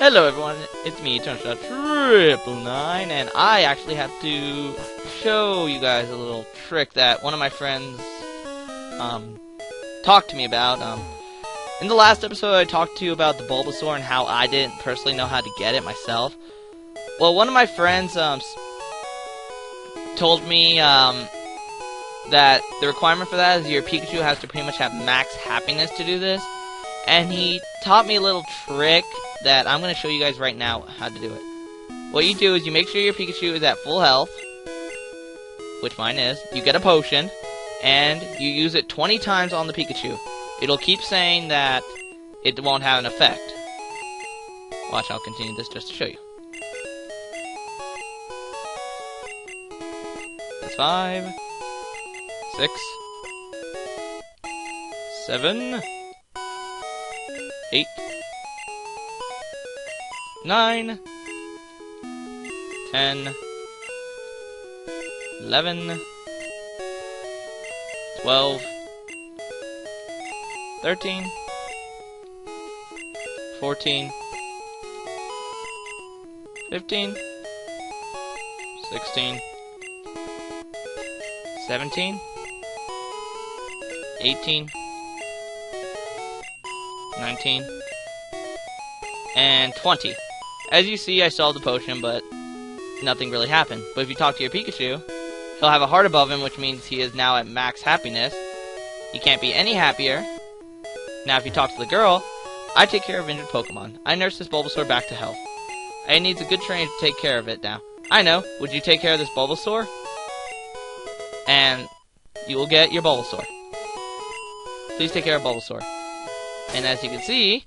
Hello everyone, it's me, Shot 999, and I actually have to show you guys a little trick that one of my friends talked to me about. In the last episode I talked to you about the Bulbasaur and how I didn't personally know how to get it myself. Well, one of my friends told me that the requirement for that is your Pikachu has to pretty much have max happiness to do this, and he taught me a little trick that I'm going to show you guys right now how to do it. What you do is you make sure your Pikachu is at full health, which mine is. You get a potion, and you use it 20 times on the Pikachu. It'll keep saying that it won't have an effect. Watch, I'll continue this just to show you. That's 5, 6, 7, 8, 9, 10, 11, 12, 13, 14, 15, 16, 17, 18, 19, and 20. As you see, I solved the potion, but nothing really happened. But if you talk to your Pikachu, he'll have a heart above him, which means he is now at max happiness. He can't be any happier. Now, if you talk to the girl, I take care of injured Pokemon. I nurse this Bulbasaur back to health. It needs a good trainer to take care of it now. I know. Would you take care of this Bulbasaur? And you will get your Bulbasaur. Please take care of Bulbasaur. And as you can see,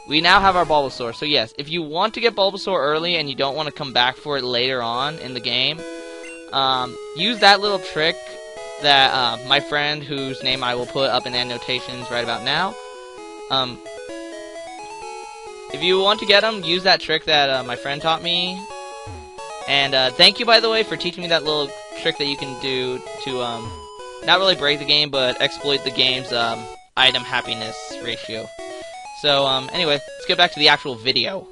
we now have our Bulbasaur. So yes, if you want to get Bulbasaur early and you don't want to come back for it later on in the game, use that little trick that my friend, whose name I will put up in annotations right about now. If you want to get him, use that trick that my friend taught me. And thank you, by the way, for teaching me that little trick that you can do to not really break the game, but exploit the game's item happiness ratio. So, anyway, let's get back to the actual video.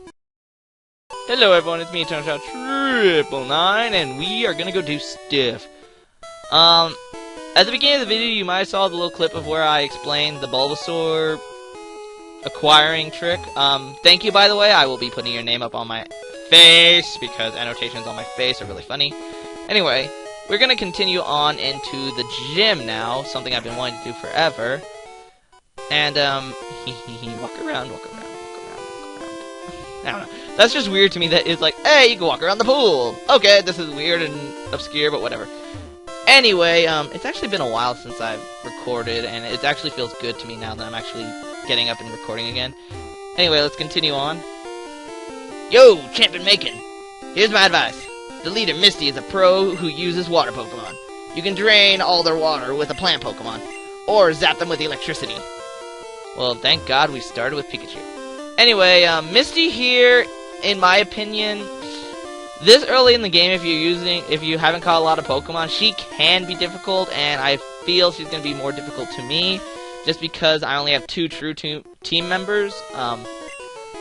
Hello everyone, it's me, Shot 999, and we are gonna go do stuff. At the beginning of the video, you might have saw the little clip of where I explained the Bulbasaur acquiring trick. Thank you, by the way. I will be putting your name up on my face, because annotations on my face are really funny. Anyway, we're gonna continue on into the gym now, something I've been wanting to do forever. And, walk around. I don't know. That's just weird to me that it's like, hey, you can walk around the pool. Okay, this is weird and obscure, but whatever. Anyway, it's actually been a while since I've recorded, and it actually feels good to me now that I'm actually getting up and recording again. Anyway, let's continue on. Yo, Champion Macon! Here's my advice. The leader, Misty, is a pro who uses water Pokemon. You can drain all their water with a plant Pokemon, or zap them with electricity. Well, thank God we started with Pikachu. Anyway, Misty here, in my opinion, this early in the game, if you haven't caught a lot of Pokemon, she can be difficult, and I feel she's going to be more difficult to me, just because I only have 2 true team members.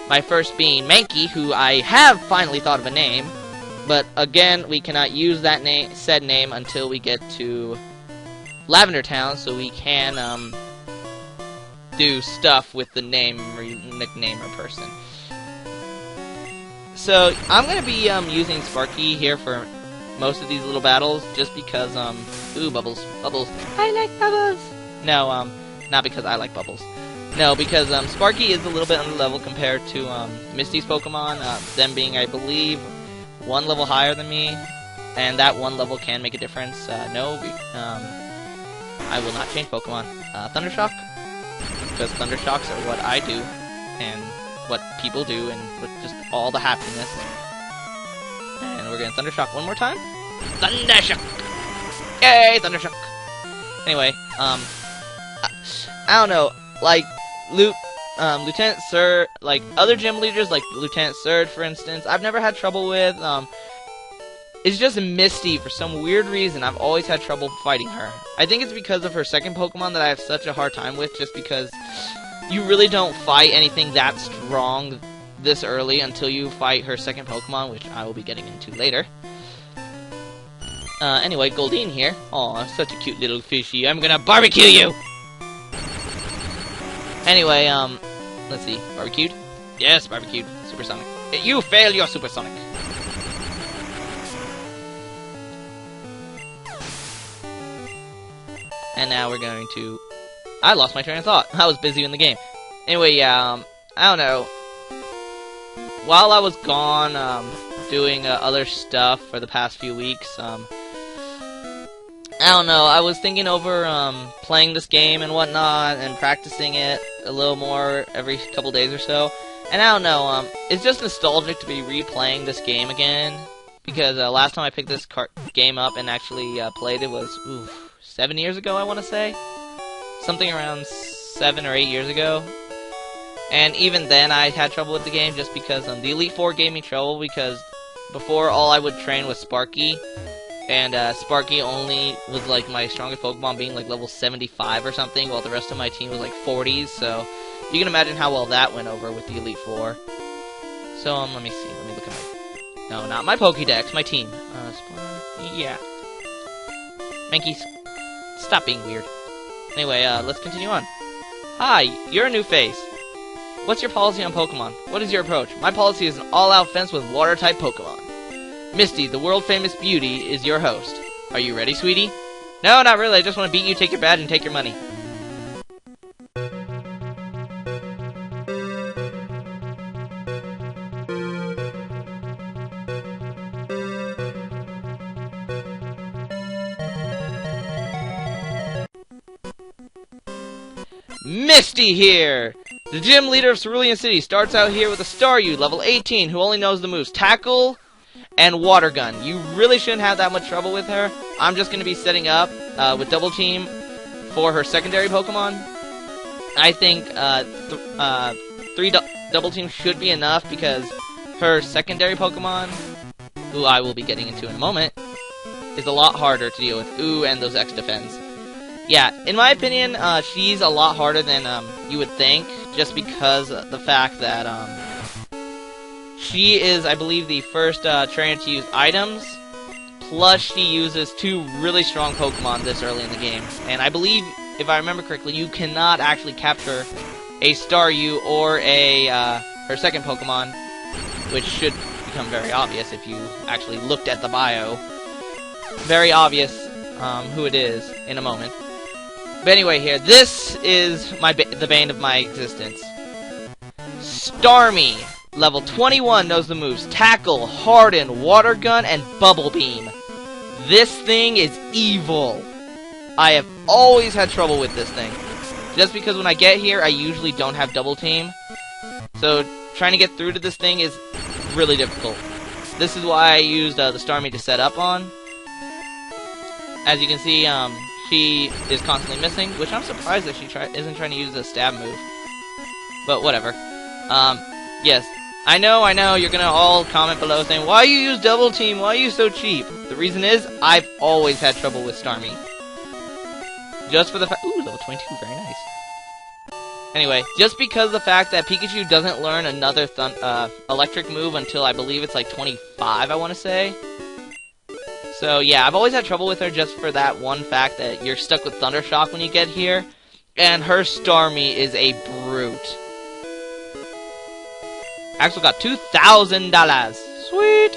My first being Mankey, who I have finally thought of a name, but again, we cannot use that said name until we get to Lavender Town, so we can do stuff with the name or nickname or person. So I'm gonna be using Sparky here for most of these little battles, just because ooh, Bubbles, I like Bubbles. No, not because I like Bubbles. No, because Sparky is a little bit underleveled compared to Misty's Pokemon. Them being, I believe, 1 level higher than me, and that 1 level can make a difference. No, I will not change Pokemon. Thundershock, because Thundershocks are what I do, and what people do, and with just all the happiness. And we're gonna Thundershock one more time. Thundershock! Yay, Thundershock! Anyway, I don't know, like, Lieutenant Surge, like, other gym leaders, like Lieutenant Surge, for instance, I've never had trouble with. It's just Misty, for some weird reason, I've always had trouble fighting her. I think it's because of her second Pokemon that I have such a hard time with, just because you really don't fight anything that strong this early until you fight her second Pokemon, which I will be getting into later. Anyway, Goldeen here. Aw, such a cute little fishy. I'm gonna barbecue you! Anyway, let's see. Barbecued? Yes, barbecued. Supersonic. You failed your supersonic. And now we're going to... I lost my train of thought. I was busy in the game. Anyway, yeah, I don't know. While I was gone, doing other stuff for the past few weeks, I don't know, I was thinking over, playing this game and whatnot, and practicing it a little more every couple days or so. And I don't know, it's just nostalgic to be replaying this game again, because, last time I picked this game up and actually, played it was, 7 years ago, I want to say? Something around 7 or 8 years ago. And even then, I had trouble with the game, just because, the Elite Four gave me trouble, because before, all I would train was Sparky. And Sparky only was like my strongest Pokemon being like level 75 or something, while the rest of my team was like 40s, so you can imagine how well that went over with the Elite Four. So, let me see, let me look at my... No, not my Pokédex, my team. Yeah. Mankeys, stop being weird. Anyway, let's continue on. Hi, you're a new face. What's your policy on Pokemon? What is your approach? My policy is an all-out fence with water-type Pokemon. Misty, the world-famous beauty, is your host. Are you ready, sweetie? No, not really. I just want to beat you, take your badge, and take your money. Misty here! The gym leader of Cerulean City starts out here with a Staryu, level 18, who only knows the moves Tackle and Water Gun. You really shouldn't have that much trouble with her. I'm just going to be setting up with Double Team for her secondary Pokemon. I think 3 Double Teams should be enough, because her secondary Pokemon, who I will be getting into in a moment, is a lot harder to deal with. Ooh, and those X defends. Yeah, in my opinion, she's a lot harder than you would think, just because the fact that she is, I believe, the first trainer to use items, plus she uses 2 really strong Pokemon this early in the game. And I believe, if I remember correctly, you cannot actually capture a Staryu or her second Pokemon, which should become very obvious if you actually looked at the bio. Very obvious who it is in a moment. But anyway, here, this is the bane of my existence. Starmie, level 21, knows the moves Tackle, Harden, Water Gun, and Bubble Beam. This thing is evil. I have always had trouble with this thing, just because when I get here, I usually don't have Double Team. So, trying to get through to this thing is really difficult. This is why I used the Starmie to set up on. As you can see, she is constantly missing, which I'm surprised that she isn't trying to use a stab move. But whatever. Yes. I know, you're gonna all comment below saying, why you use Double Team? Why are you so cheap? The reason is, I've always had trouble with Starmie. Just for the fact... Ooh, level 22, very nice. Anyway, just because of the fact that Pikachu doesn't learn another electric move until I believe it's like 25, I want to say. So yeah, I've always had trouble with her just for that one fact that you're stuck with Thunder Shock when you get here. And her Starmie is a brute. Axel got $2,000. Sweet!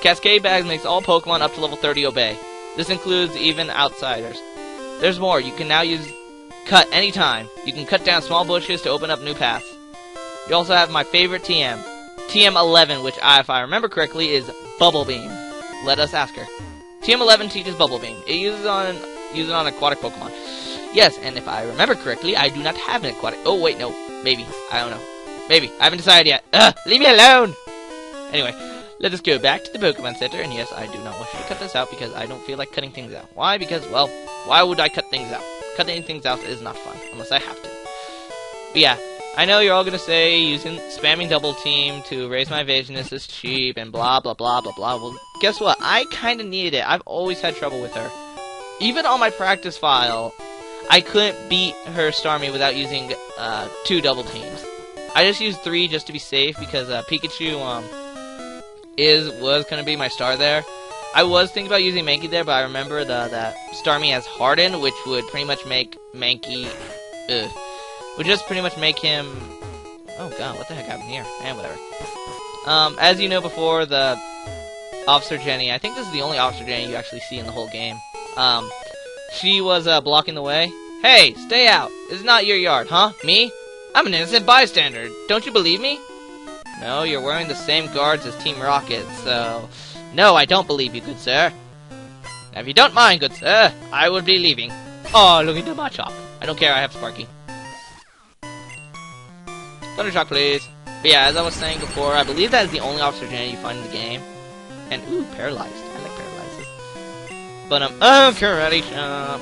Cascade Bag makes all Pokemon up to level 30 obey. This includes even outsiders. There's more. You can now use Cut anytime. You can cut down small bushes to open up new paths. You also have my favorite TM. TM11, which, if I remember correctly, is Bubble Beam. Let us ask her. TM11 teaches Bubble Beam. It uses on aquatic Pokemon. Yes, and if I remember correctly, I do not have an aquatic... Oh, wait, no. Maybe. I don't know. Maybe. I haven't decided yet. Leave me alone! Anyway, let us go back to the Pokemon Center, and yes, I do not want you to cut this out because I don't feel like cutting things out. Why? Because, well, why would I cut things out? Cutting things out is not fun, unless I have to. But yeah, I know you're all gonna say spamming double team to raise my evasiveness is cheap and blah blah blah blah blah. Well, guess what? I kinda needed it. I've always had trouble with her. Even on my practice file, I couldn't beat her Starmie without using 2 double teams. I just used 3 just to be safe because Pikachu was gonna be my star there. I was thinking about using Mankey there, but I remember that Starmie has Harden, which would pretty much make Mankey would just pretty much make him... Oh god, what the heck happened here? And whatever. As you know before, the Officer Jenny, I think this is the only Officer Jenny you actually see in the whole game. She was blocking the way. Hey, stay out! This is not your yard, huh? Me? I'm an innocent bystander. Don't you believe me? No, you're wearing the same guards as Team Rocket, so... No, I don't believe you, good sir. Now, if you don't mind, good sir, I would be leaving. Oh, look into my chop. I don't care, I have Sparky. Thundershock, please. But yeah, as I was saying before, I believe that is the only Officer Jenny you find in the game. And, ooh, paralyzed. I like paralyzes. But, karate chop.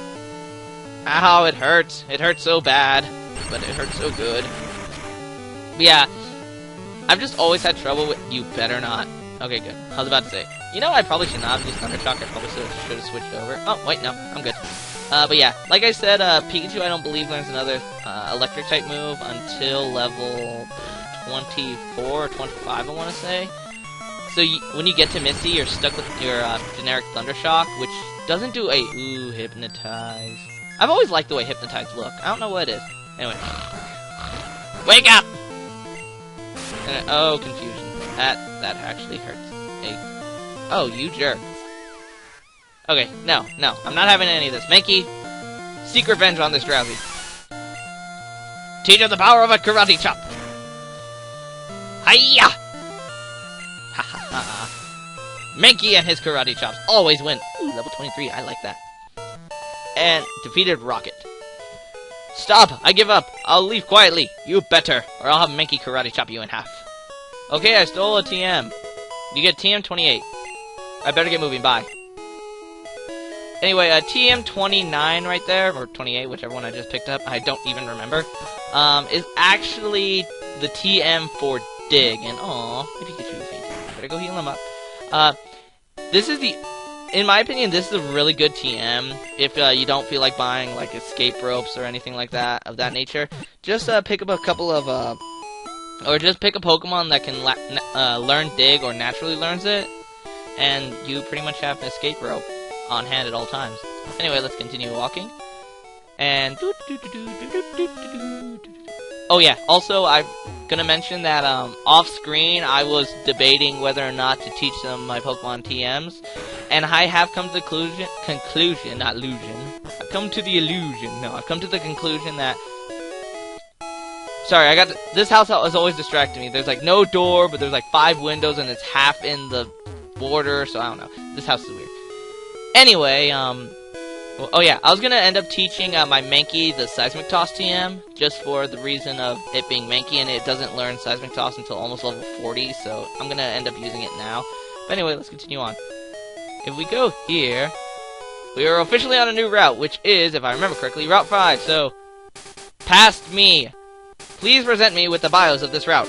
Ow, it hurts. It hurts so bad. But it hurts so good. But yeah, I've just always had trouble with... You better not. Okay, good. I was about to say. You know, I probably should not have used Thundershock. I probably should have switched over. Oh, wait, no. I'm good. But yeah, like I said, Pikachu I don't believe learns another electric type move until level 24 or 25, I want to say. So when you get to Misty, you're stuck with your generic Thundershock, which doesn't do a Hypnotize. I've always liked the way Hypnotize look. I don't know what it is. Anyway. Wake up! And, oh, confusion. That actually hurts. Hey. Oh, you jerk. Okay, no, I'm not having any of this. Mankey, seek revenge on this Drowsy. Teach her the power of a karate chop. Hiya! Ha ha ha. Mankey and his karate chops always win. Ooh, level 23, I like that. And defeated Rocket. Stop, I give up. I'll leave quietly. You better, or I'll have Mankey karate chop you in half. Okay, I stole a TM. You get TM 28. I better get moving, bye. Anyway, TM 29 right there, or 28, whichever one I just picked up, I don't even remember, is actually the TM for Dig. And aw, maybe Pikachu is fainting. Better go heal him up. This is in my opinion, this is a really good TM. If you don't feel like buying like escape ropes or anything like that of that nature, just pick up a couple of or just pick a Pokemon that can learn Dig or naturally learns it, and you pretty much have an escape rope on hand at all times. Anyway, let's continue walking. And oh yeah, also I'm gonna mention that off screen I was debating whether or not to teach them my Pokemon TMs, and I have come to the conclusion, not illusion. I've come to the illusion. No, I've come to the conclusion that. Sorry, this house is always distracting me. There's like no door, but there's like 5 windows, and it's half in the border, so I don't know. This house is weird. Anyway, oh yeah, I was gonna end up teaching my Mankey the Seismic Toss TM, just for the reason of it being Mankey, and it doesn't learn Seismic Toss until almost level 40, so I'm gonna end up using it now. But anyway, let's continue on. If we go here, we are officially on a new route, which is, if I remember correctly, Route 5, so past me. Please present me with the bios of this route.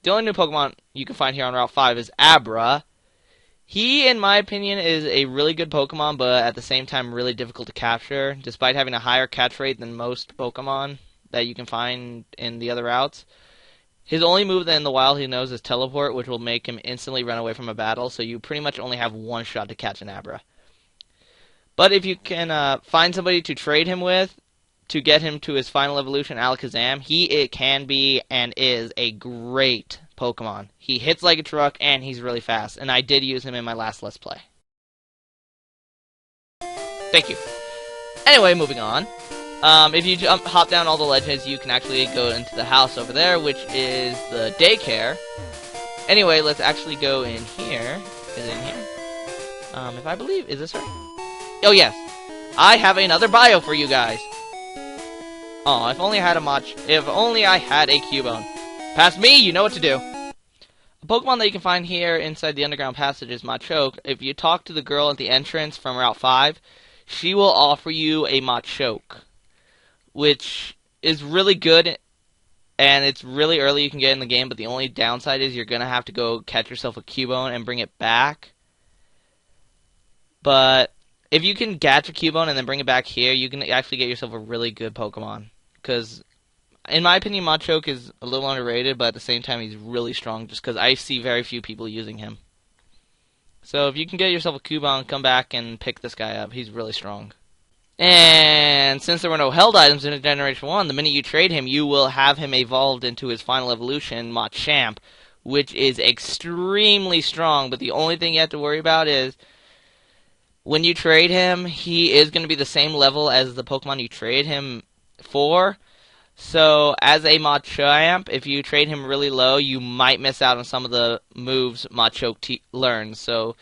The only new Pokemon you can find here on Route 5 is Abra. He, in my opinion, is a really good Pokemon, but at the same time really difficult to capture, despite having a higher catch rate than most Pokemon that you can find in the other routes. His only move in the wild he knows is Teleport, which will make him instantly run away from a battle, so you pretty much only have one shot to catch an Abra. But if you can find somebody to trade him with, to get him to his final evolution, Alakazam, it can be and is a great Pokemon. He hits like a truck, and he's really fast, and I did use him in my last Let's Play. Thank you. Anyway, moving on. If you hop down all the ledges, you can actually go into the house over there, which is the daycare. Anyway, let's actually go in here. Is it in here? If I believe, is this right? Oh, yes. I have another bio for you guys. Oh, if only I had a Cubone. Past me, you know what to do. A Pokemon that you can find here inside the underground passage is Machoke. If you talk to the girl at the entrance from Route 5, she will offer you a Machoke, which is really good, and it's really early you can get in the game, but the only downside is you're going to have to go catch yourself a Cubone and bring it back. But if you can catch a Cubone and then bring it back here, you can actually get yourself a really good Pokemon. Because, in my opinion, Machoke is a little underrated, but at the same time, he's really strong just because I see very few people using him. So if you can get yourself a Cubone, come back and pick this guy up. He's really strong. And since there were no held items in Generation 1, the minute you trade him, you will have him evolved into his final evolution, Machamp, which is extremely strong. But the only thing you have to worry about is when you trade him, he is going to be the same level as the Pokemon you trade him for. So as a Machamp, if you trade him really low, you might miss out on some of the moves Machoke learns. So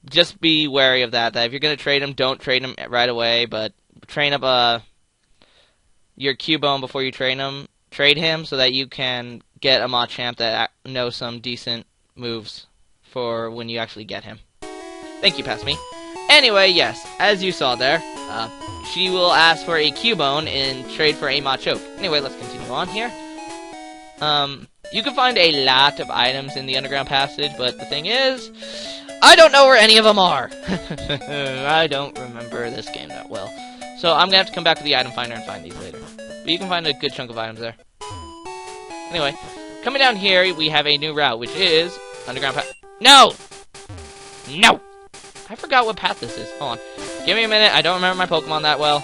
just be wary of that. That if you're going to trade him, don't trade him right away, but train up your Cubone before you trade him, so that you can get a Machamp that knows some decent moves for when you actually get him. Thank you, Pass Me. Anyway, yes, as you saw there, she will ask for a Cubone in trade for a Machoke. Anyway, let's continue on here. You can find a lot of items in the Underground Passage, but the thing is, I don't know where any of them are. I don't remember this game that well. So I'm going to have to come back to the item finder and find these later. But you can find a good chunk of items there. Anyway, coming down here, we have a new route, which is Underground Path. No! No! I forgot what path this is. Hold on. Give me a minute. I don't remember my Pokemon that well.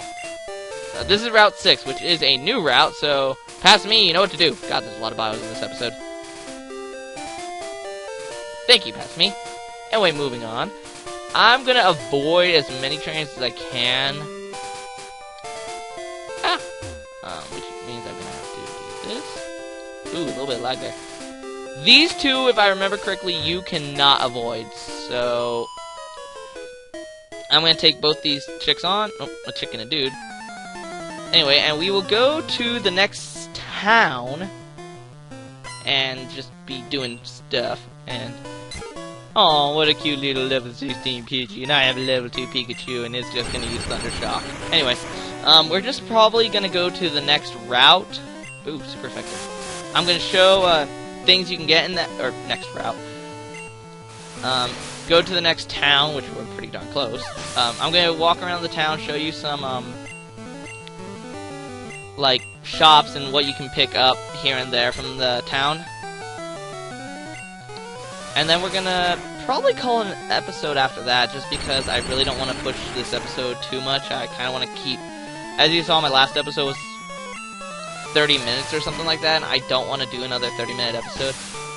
This is Route 6, which is a new route, so Pass Me, you know what to do. God, there's a lot of bios in this episode. Thank you, Pass Me. Anyway, moving on. I'm going to avoid as many trains as I can. Which means I'm going to have to do this. Ooh, a little bit of lag there. These two, if I remember correctly, you cannot avoid. So I'm going to take both these chicks on. Oh, a chick and a dude. Anyway, and we will go to the next town and just be doing stuff. And oh, what a cute little level 16 Pikachu. And I have a level 2 Pikachu, and it's just going to use Thunder Shock. Anyway, we're just probably going to go to the next route. Ooh, super effective. I'm going to show things you can get in that, or next route. Go to the next town, which we're pretty darn close. I'm going to walk around the town, show you some, like, shops and what you can pick up here and there from the town. And then we're going to probably call an episode after that, just because I really don't want to push this episode too much. I kind of want to keep, as you saw, my last episode was 30 minutes or something like that, and I don't want to do another 30-minute episode.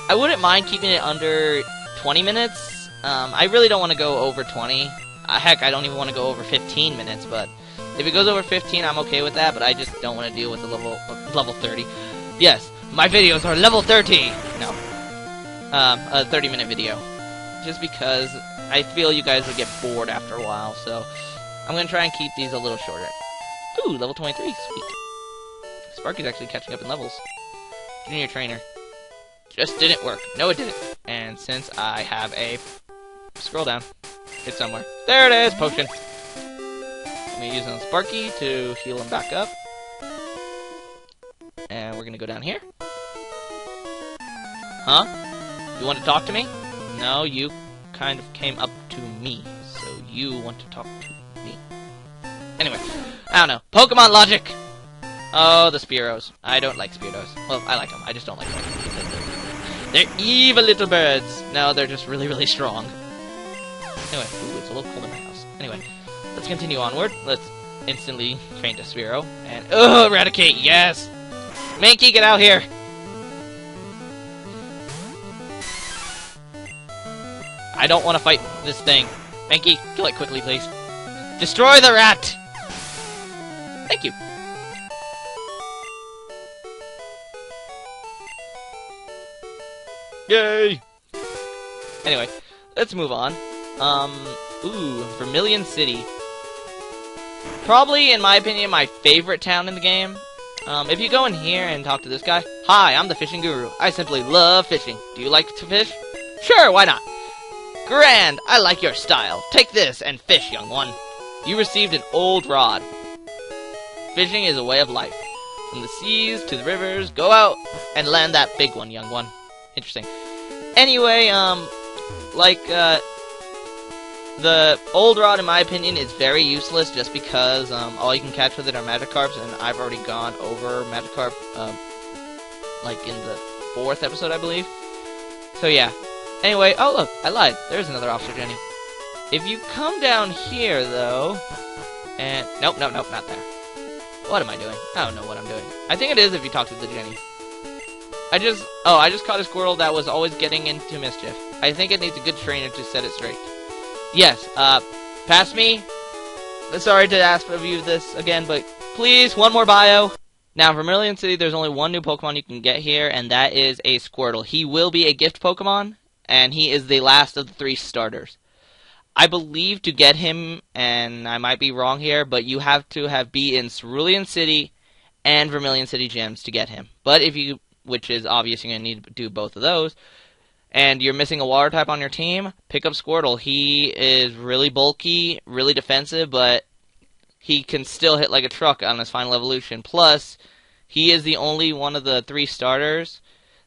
I wouldn't mind keeping it under 20 minutes. I really don't want to go over 20. Heck, I don't even want to go over 15 minutes, but if it goes over 15, I'm okay with that, but I just don't want to deal with the level 30. Yes, my videos are level 30! No. A 30-minute video. Just because I feel you guys would get bored after a while, so I'm going to try and keep these a little shorter. Ooh, level 23, sweet. Sparky's actually catching up in levels. Junior trainer. Just didn't work. No, it didn't. And since I have a... Scroll down. It's somewhere. There it is! Potion. I'm going to use it on Sparky to heal him back up. And we're going to go down here. Huh? You want to talk to me? No, you kind of came up to me. So you want to talk to me. Anyway, I don't know. Pokemon logic! Oh, the Spearows. I don't like Spearows. Well, I like them. I just don't like them. They're evil little birds. No, they're just really, really strong. Anyway, ooh, it's a little cold in my house. Anyway, let's continue onward. Let's instantly train to Spearow. And, oh, Eradicate, yes! Mankey, get out here! I don't want to fight this thing. Mankey, kill it quickly, please. Destroy the rat! Thank you. Yay! Anyway, let's move on. Ooh, Vermilion City. Probably, in my opinion, my favorite town in the game. If you go in here and talk to this guy, hi, I'm the fishing guru. I simply love fishing. Do you like to fish? Sure, why not? Grand, I like your style. Take this and fish, young one. You received an old rod. Fishing is a way of life. From the seas to the rivers, go out and land that big one, young one. Interesting. Anyway, the old rod, in my opinion, is very useless just because all you can catch with it are Magikarps, and I've already gone over Magikarp, like in the 4th episode, I believe. So yeah. Anyway, oh look, I lied. There's another Officer Jenny. If you come down here, though, and nope, not there. What am I doing? I don't know what I'm doing. I think it is if you talk to the Jenny. I just caught a Squirtle that was always getting into mischief. I think it needs a good trainer to set it straight. Yes, pass me. Sorry to ask of you this again, but please, one more bio. Now, in Vermilion City, there's only one new Pokemon you can get here, and that is a Squirtle. He will be a gift Pokemon, and he is the last of the 3 starters. I believe to get him, and I might be wrong here, but you have to be in Cerulean City and Vermilion City gyms to get him. But if you, which is obvious, you're going to need to do both of those, and you're missing a water type on your team, pick up Squirtle. He is really bulky, really defensive, but he can still hit like a truck on his final evolution. Plus, he is the only one of the 3 starters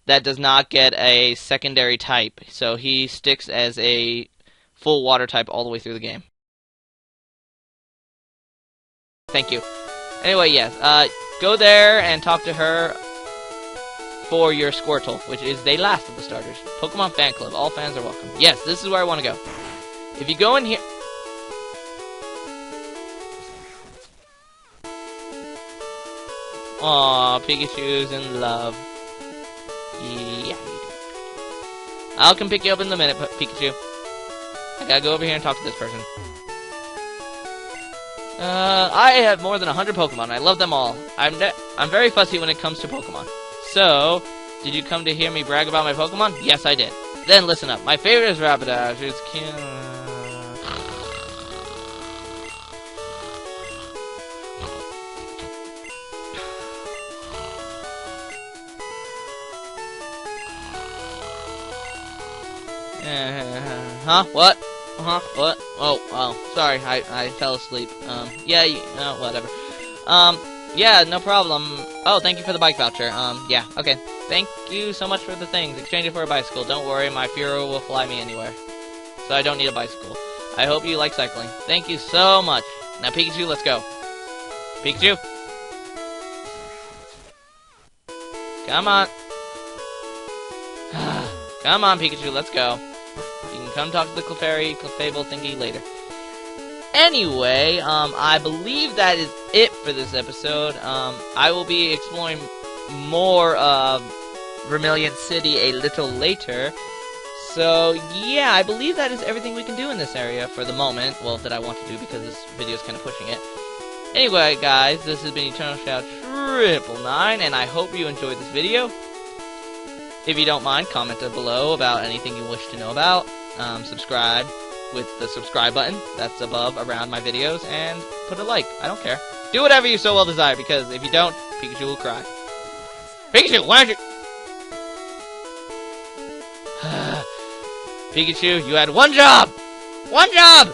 that does not get a secondary type. So he sticks as a full water type all the way through the game. Thank you. Anyway, yes, go there and talk to her for your Squirtle, which is the last of the starters. Pokemon Fan Club. All fans are welcome. Yes, this is where I want to go. If you go in here... Aww, Pikachu's in love. Yeah, you do. I'll come pick you up in a minute, Pikachu. I gotta go over here and talk to this person. I have more than 100 Pokemon. I love them all. I'm very fussy when it comes to Pokemon. So, did you come to hear me brag about my Pokemon? Yes, I did. Then listen up. My favorite is Rapidash. It's cute. Huh? What? What? Oh, sorry, I fell asleep. Yeah, whatever. Yeah, no problem. Oh, thank you for the bike voucher. Yeah, okay. Thank you so much for the things. Exchange it for a bicycle. Don't worry, my Furo will fly me anywhere. So I don't need a bicycle. I hope you like cycling. Thank you so much. Now, Pikachu, let's go. Pikachu? Come on. Come on, Pikachu, let's go. You can come talk to the Clefable thingy later. Anyway, I believe that is it for this episode. I will be exploring more of Vermilion City a little later. So, yeah, I believe that is everything we can do in this area for the moment. Well, that I want to do because this video is kind of pushing it. Anyway, guys, this has been Eternal Shout 999, and I hope you enjoyed this video. If you don't mind, comment down below about anything you wish to know about. Subscribe with the subscribe button that's above around my videos, and put a like. I don't care. Do whatever you so well desire, because if you don't, Pikachu will cry. Pikachu, why don't you... Pikachu, you had one job! One job!